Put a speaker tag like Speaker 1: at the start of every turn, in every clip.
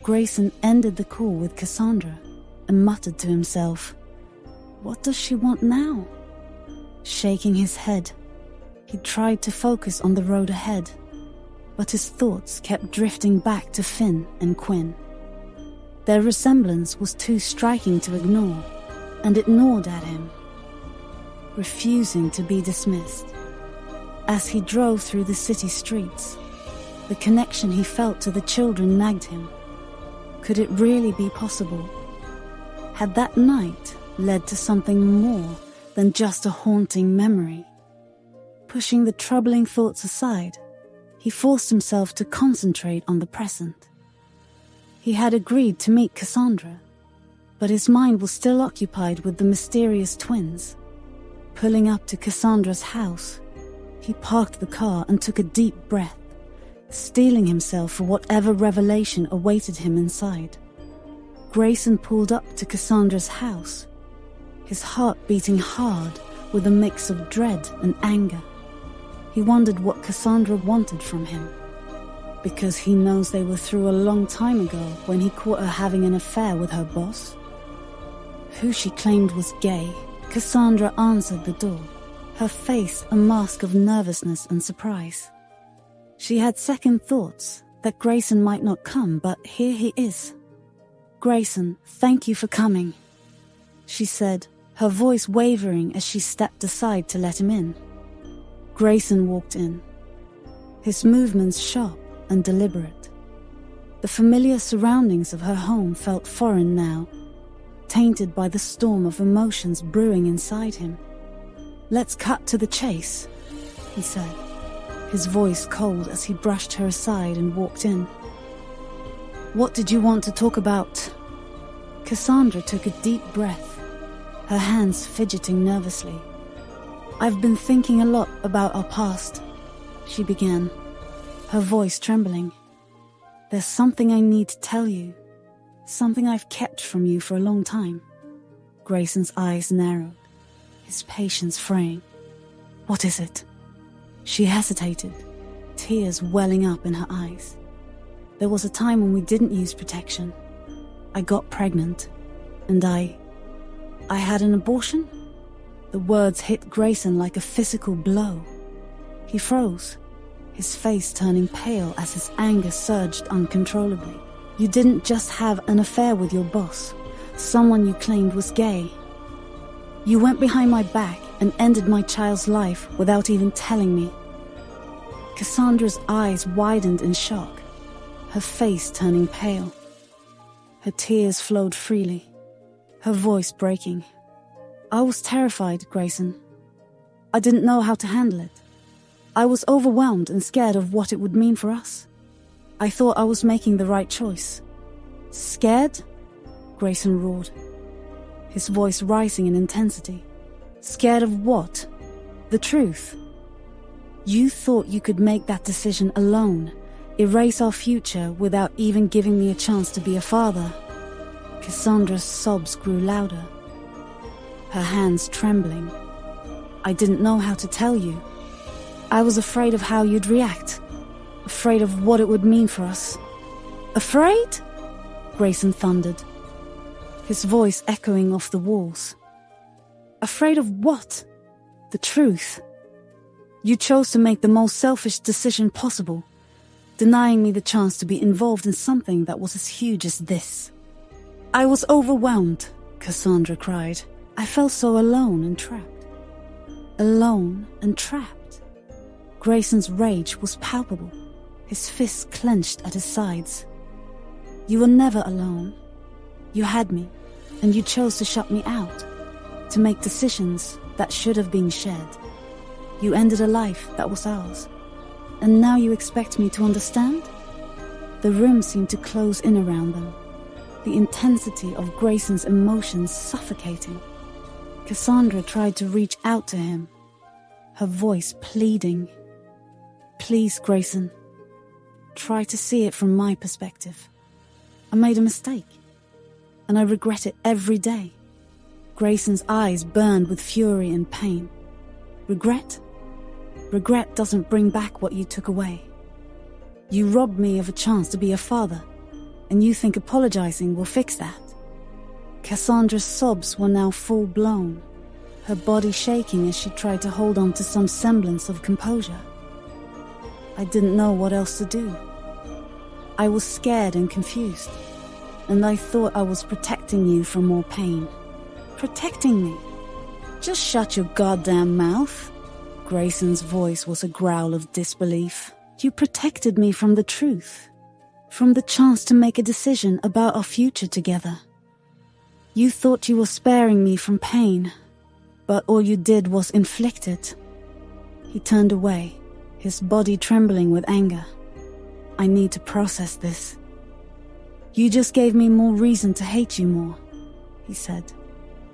Speaker 1: Grayson ended the call with Cassandra and muttered to himself, "What does she want now?" Shaking his head, he tried to focus on the road ahead, but his thoughts kept drifting back to Finn and Quinn. Their resemblance was too striking to ignore, and it gnawed at him, refusing to be dismissed. As he drove through the city streets, the connection he felt to the children nagged him. Could it really be possible? Had that night led to something more than just a haunting memory? Pushing the troubling thoughts aside, he forced himself to concentrate on the present. He had agreed to meet Cassandra, but his mind was still occupied with the mysterious twins. Pulling up to Cassandra's house, he parked the car and took a deep breath, steeling himself for whatever revelation awaited him inside. Grayson pulled up to Cassandra's house, his heart beating hard with a mix of dread and anger. He wondered what Cassandra wanted from him, because he knows they were through a long time ago when he caught her having an affair with her boss. Who she claimed was gay, Cassandra answered the door, her face a mask of nervousness and surprise. She had second thoughts that Grayson might not come, but here he is. "Grayson, thank you for coming," she said, her voice wavering as she stepped aside to let him in. Grayson walked in, his movements sharp and deliberate. The familiar surroundings of her home felt foreign now, tainted by the storm of emotions brewing inside him. "Let's cut to the chase," he said, his voice cold as he brushed her aside and walked in. "What did you want to talk about?" Cassandra took a deep breath, her hands fidgeting nervously. "I've been thinking a lot about our past," she began, her voice trembling. "There's something I need to tell you, something I've kept from you for a long time." Grayson's eyes narrowed, his patience fraying. "What is it?" She hesitated, tears welling up in her eyes. "There was a time when we didn't use protection. I got pregnant, and I had an abortion?" The words hit Grayson like a physical blow. He froze, his face turning pale as his anger surged uncontrollably. "You didn't just have an affair with your boss, someone you claimed was gay. You went behind my back and ended my child's life without even telling me." Cassandra's eyes widened in shock, her face turning pale. Her tears flowed freely, her voice breaking. "I was terrified, Grayson. I didn't know how to handle it. I was overwhelmed and scared of what it would mean for us. I thought I was making the right choice." "Scared?" Grayson roared, his voice rising in intensity. "Scared of what? The truth? You thought you could make that decision alone, erase our future without even giving me a chance to be a father." Cassandra's sobs grew louder, her hands trembling. "I didn't know how to tell you. I was afraid of how you'd react, afraid of what it would mean for us." "Afraid?" Grayson thundered, his voice echoing off the walls. "Afraid of what?" "The truth. You chose to make the most selfish decision possible, denying me the chance to be involved in something that was as huge as this." "I was overwhelmed," Cassandra cried. "I felt so alone and trapped." Alone and trapped. Grayson's rage was palpable, his fists clenched at his sides. "You were never alone. You had me, and you chose to shut me out, to make decisions that should have been shared. You ended a life that was ours, and now you expect me to understand?" The room seemed to close in around them, the intensity of Grayson's emotions suffocating. Cassandra tried to reach out to him, her voice pleading. "Please, Grayson, try to see it from my perspective. I made a mistake, and I regret it every day." Grayson's eyes burned with fury and pain. "Regret? Regret doesn't bring back what you took away. You robbed me of a chance to be a father, And you think apologizing will fix that? Cassandra's sobs were now full-blown, her body shaking as she tried to hold on to some semblance of composure. I didn't know what else to do. I was scared and confused, and I thought I was protecting you from more pain. Protecting me? Just shut your goddamn mouth. Grayson's voice was a growl of disbelief. You protected me from the truth, from the chance to make a decision about our future together. You thought you were sparing me from pain, but all you did was inflict it. He turned away, his body trembling with anger. I need to process this. You just gave me more reason to hate you more, he said,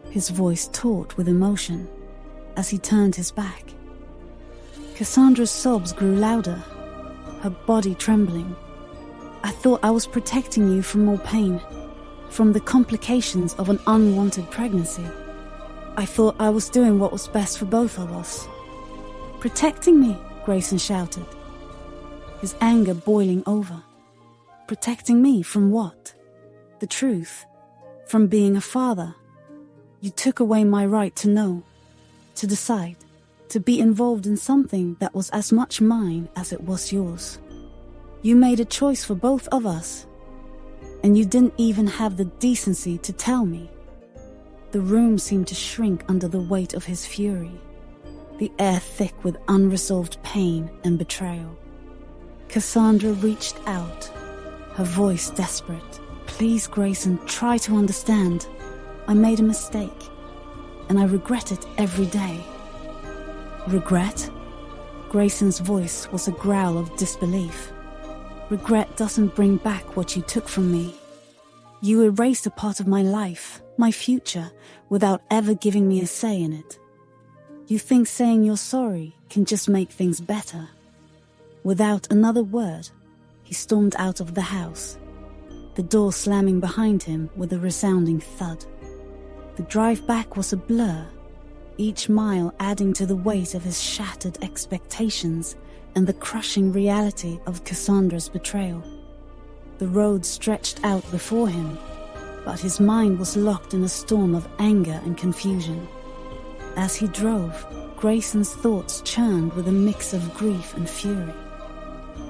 Speaker 1: his voice taut with emotion, as he turned his back. Cassandra's sobs grew louder, her body trembling. I thought I was protecting you from more pain, from the complications of an unwanted pregnancy. I thought I was doing what was best for both of us. Protecting me, Grayson shouted, his anger boiling over. Protecting me from what? The truth. From being a father. You took away my right to know, to decide, to be involved in something that was as much mine as it was yours. You made a choice for both of us, and you didn't even have the decency to tell me. The room seemed to shrink under the weight of his fury, the air thick with unresolved pain and betrayal. Cassandra reached out, her voice desperate. Please, Grayson, try to understand. I made a mistake, and I regret it every day. Regret? Grayson's voice was a growl of disbelief. Regret doesn't bring back what you took from me. You erased a part of my life, my future, without ever giving me a say in it. You think saying you're sorry can just make things better. Without another word, he stormed out of the house, the door slamming behind him with a resounding thud. The drive back was a blur, each mile adding to the weight of his shattered expectations and the crushing reality of Cassandra's betrayal. The road stretched out before him, but his mind was locked in a storm of anger and confusion. As he drove, Grayson's thoughts churned with a mix of grief and fury.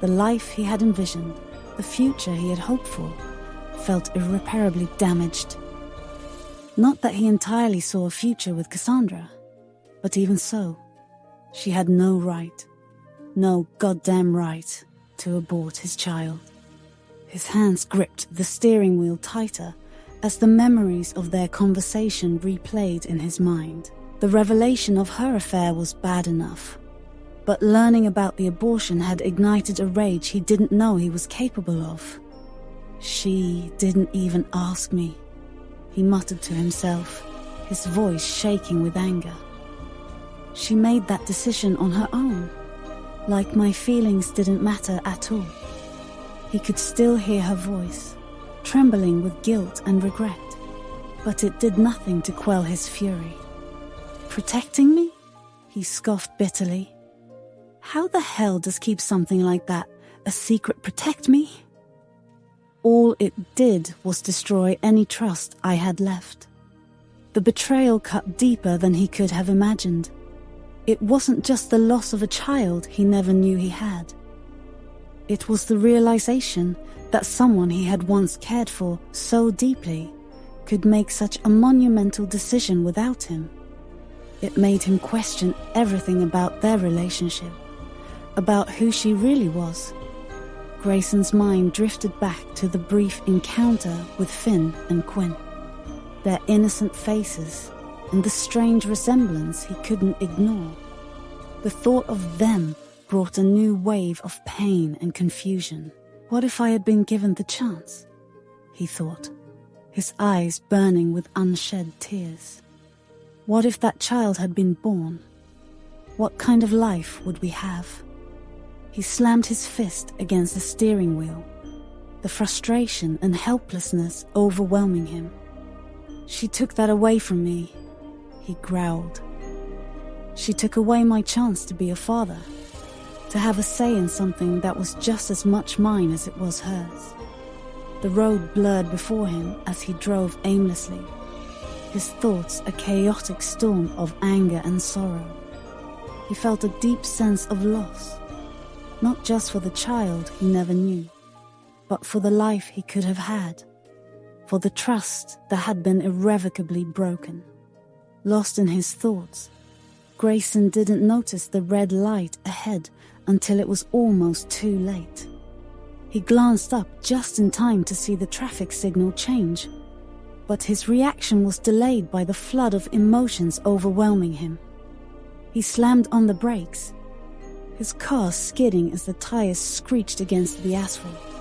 Speaker 1: The life he had envisioned, the future he had hoped for, felt irreparably damaged. Not that he entirely saw a future with Cassandra, but even so, she had no right, no goddamn right, to abort his child. His hands gripped the steering wheel tighter as the memories of their conversation replayed in his mind. The revelation of her affair was bad enough, but learning about the abortion had ignited a rage he didn't know he was capable of. She didn't even ask me, he muttered to himself, his voice shaking with anger. She made that decision on her own, like my feelings didn't matter at all. He could still hear her voice, trembling with guilt and regret, but it did nothing to quell his fury. Protecting me? He scoffed bitterly. How the hell does keep something like that a secret protect me? All it did was destroy any trust I had left. The betrayal cut deeper than he could have imagined. It wasn't just the loss of a child he never knew he had. It was the realization that someone he had once cared for so deeply could make such a monumental decision without him. It made him question everything about their relationship, about who she really was. Grayson's mind drifted back to the brief encounter with Finn and Quinn, their innocent faces, and the strange resemblance he couldn't ignore. The thought of them brought a new wave of pain and confusion. What if I had been given the chance? He thought, his eyes burning with unshed tears. What if that child had been born? What kind of life would we have? He slammed his fist against the steering wheel, the frustration and helplessness overwhelming him. She took that away from me, he growled. She took away my chance to be a father, to have a say in something that was just as much mine as it was hers. The road blurred before him as he drove aimlessly, his thoughts a chaotic storm of anger and sorrow. He felt a deep sense of loss, not just for the child he never knew, but for the life he could have had, for the trust that had been irrevocably broken. Lost in his thoughts, Grayson didn't notice the red light ahead until it was almost too late. He glanced up just in time to see the traffic signal change, but his reaction was delayed by the flood of emotions overwhelming him. He slammed on the brakes, his car skidding as the tires screeched against the asphalt.